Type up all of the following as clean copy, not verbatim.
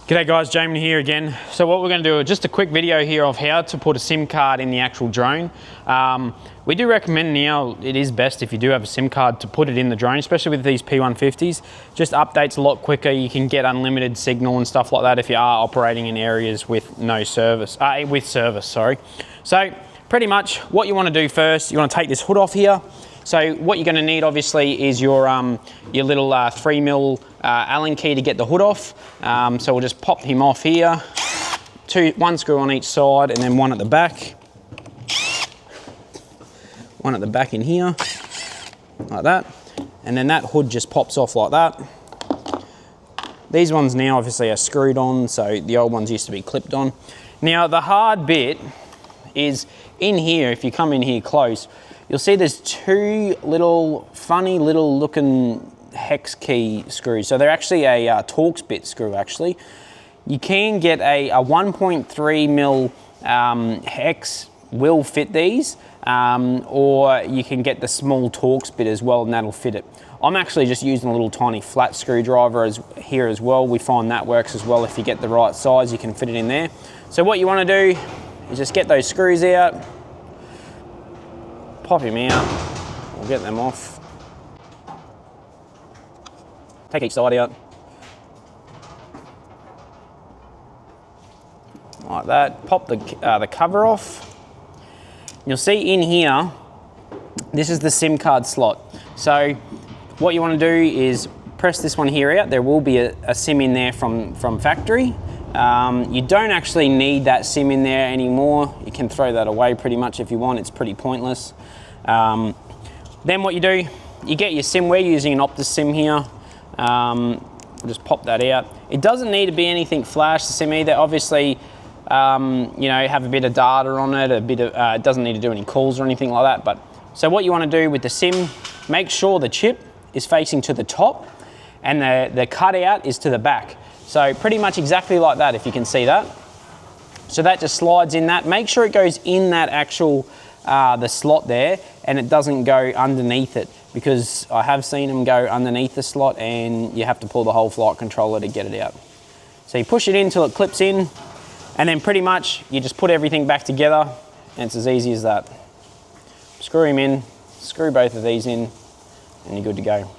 G'day guys, Jamie here again. So what we're going to do is just a quick video here of how to put a SIM card in the actual drone. We do recommend now, it is best if you do have a SIM card to put it in the drone, especially with these P150s. Just updates a lot quicker. You can get unlimited signal and stuff like that if you are operating in areas with no service, sorry. So pretty much what you want to do first, you want to take this hood off here. So what you're going to need obviously is your little 3mm Allen key to get the hood off. So we'll just pop him off here. One screw on each side and then one at the back. One at the back in here, like that. And then that hood just pops off like that. These ones now obviously are screwed on, so the old ones used to be clipped on. Now the hard bit is in here. If you come in here close, you'll see there's two little funny little looking hex key screws. So they're actually a Torx bit screw actually. You can get a 1.3mm hex will fit these, or you can get the small Torx bit as well and that'll fit it. I'm actually just using a little tiny flat screwdriver here as well. We find that works as well. If you get the right size, you can fit it in there. So what you want to do is just get those screws out, pop him out, we'll get them off. Take each side out. Like that, pop the cover off. You'll see in here, this is the SIM card slot. So what you want to do is press this one here out. There will be a SIM in there from factory. You don't actually need that SIM in there anymore. You can throw that away pretty much if you want. It's pretty pointless. Then what you do, you get your SIM. We're using an Optus SIM here. We'll just pop that out. It doesn't need to be anything flash, the SIM either. Obviously, you know, have a bit of data on it, it doesn't need to do any calls or anything like that. But so what you want to do with the SIM, make sure the chip is facing to the top and the cutout is to the back. So pretty much exactly like that, if you can see that. So that just slides in that. Make sure it goes in that actual, the slot there, and it doesn't go underneath it, because I have seen them go underneath the slot and you have to pull the whole flight controller to get it out. So you push it in until it clips in, and then pretty much you just put everything back together, and it's as easy as that. Screw him in, screw both of these in, and you're good to go.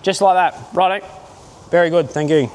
Just like that. Righto. Very good, thank you.